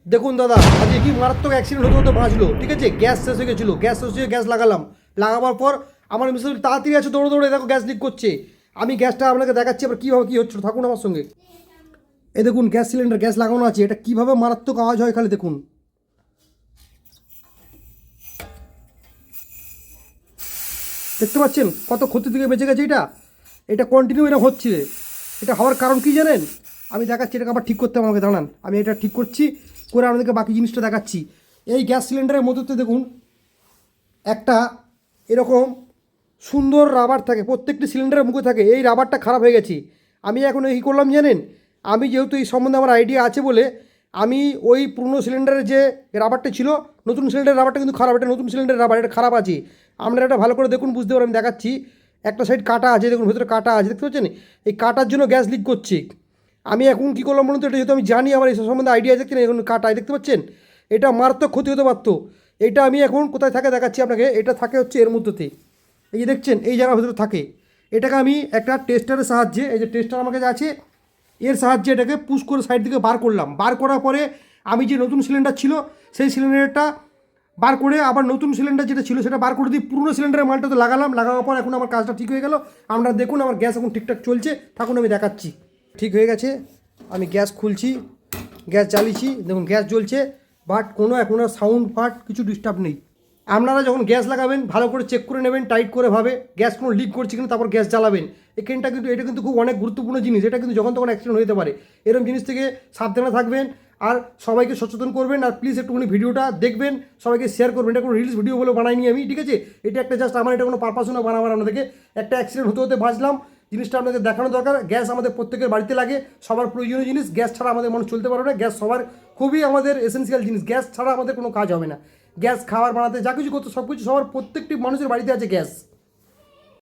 দেখুন দাদা, আজকে কি মারাত্মক অ্যাক্সিডেন্ট হতে হতে বাঁচলো। ঠিক আছে, গ্যাস শেষ হয়ে গেছিলো, গ্যাস শেষ হয়ে গ্যাস লাগালাম। লাগাবার পর আমার মিসেস তাড়াতাড়ি আছে, দৌড়ে দৌড়ে দেখো গ্যাস লিক করছে। আমি গ্যাসটা আপনাকে দেখাচ্ছি আবার কীভাবে কী হচ্ছিল, থাকুন আমার সঙ্গে। এই দেখুন গ্যাস সিলিন্ডার, গ্যাস লাগানো আছে, এটা কীভাবে মারাত্মক আওয়াজ হয় খালি দেখুন। দেখতে পাচ্ছেন কত ক্ষতি থেকে বেঁচে গেছে। এটা এটা কন্টিনিউ এটা হচ্ছে। এটা হওয়ার কারণ কি জানেন? আমি দেখাচ্ছি, এটাকে আবার ঠিক করতে হবে আমাকে, দাঁড়ান আমি এটা ঠিক করছি, করে আপনাদেরকে বাকি জিনিসটা দেখাচ্ছি। এই গ্যাস সিলিন্ডারের মধ্যে দেখুন একটা এরকম সুন্দর রাবার থাকে, প্রত্যেকটি সিলিন্ডারের মুখে থাকে। এই রাবারটা খারাপ হয়ে গেছে। আমি এখন কী করলাম জানেন? আমি যেহেতু এই সম্বন্ধে আমার আইডিয়া আছে বলে আমি ওই পুরনো সিলিন্ডারের যে রাবারটা ছিল, নতুন সিলিন্ডারের রাবারটা কিন্তু খারাপ, এটা নতুন সিলিন্ডারের রাবার, এটা খারাপ আছে। আপনারা এটা ভালো করে দেখুন, বুঝতে পারেন, আমি দেখাচ্ছি। একটা সাইড কাটা আছে, দেখুন ভেতরে কাটা আছে, দেখতে পাচ্ছেন? এই কাটার জন্য গ্যাস লিক করছে। আমি এখন কী করলাম বলুন তো, এটা যেহেতু আমি জানি, আমার এই সম্বন্ধে আইডিয়া দেখছেন, এখন কাটায় দেখতে পাচ্ছেন, এটা মারাত্মক ক্ষতি হতে পারতো। এটা আমি এখন কোথায় থাকে দেখাচ্ছি আপনাকে। এটা থাকে হচ্ছে এর মধ্যেতে, এই যে দেখছেন এই জায়গার ভেতরে থাকে। এটাকে আমি একটা টেস্টারের সাহায্যে, এই যে টেস্টার আমার কাছে আছে, এর সাহায্যে এটাকে পুশ করে সাইড থেকে বার করলাম। বার করার পরে আমি যে নতুন সিলিন্ডার ছিল সেই সিলিন্ডারটা বার করে আবার নতুন সিলিন্ডার যেটা ছিল সেটা বার করে দিয়ে পুরনো সিলিন্ডারের মালটা তো লাগালাম। লাগানোর পর এখন আমার কাজটা ঠিক হয়ে গেল। আপনারা দেখুন আমার গ্যাস এখন ঠিকঠাক চলছে, থাকুন আমি দেখাচ্ছি। ঠিক হয়ে গেছে, আমি গ্যাস খুলছি, গ্যাস জ্বালিয়েছি, দেখুন গ্যাস জ্বলছে, বাট কোনো এখন সাউন্ড ফাট কিছু ডিস্টার্ব নেই। আপনারা যখন গ্যাস লাগাবেন ভালো করে চেক করে নেবেন, টাইট করে ভাবে গ্যাস কোনো লিক করছে কিনা, তারপর গ্যাস জ্বালাবেন। এখানটা কিন্তু এটা কিন্তু খুব অনেক গুরুত্বপূর্ণ জিনিস। এটা কিন্তু যখন তখন অ্যাক্সিডেন্ট হতে পারে। এরকম জিনিস থেকে সাবধানে থাকবেন আর সবাইকে সচেতন করবেন। আর প্লিজ একটুখানি ভিডিওটা দেখবেন, সবাইকে শেয়ার করবেন। এটা কোনো রিলস ভিডিও বলে বানাইনি আমি, ঠিক আছে? এটা একটা জাস্ট আমার, এটা কোনো পারপাসও না বানাবার। আপনাদেরকে একটা অ্যাক্সিডেন্ট হতে হতে বাঁচলাম, জিনিসটা আপনাদের দেখানো দরকার। গ্যাস আমাদের প্রত্যেকের বাড়িতে লাগে, সবার প্রয়োজনীয় জিনিস। গ্যাস ছাড়া আমাদের মানুষ চলতে পারবে না। গ্যাস সবার খুবই আমাদের এসেন্সিয়াল জিনিস। গ্যাস ছাড়া আমাদের কোনো কাজ হবে না। গ্যাস খাবার বানাতে যা কিছু করতে সব কিছু সবার প্রত্যেকটি মানুষের বাড়িতে আছে গ্যাস।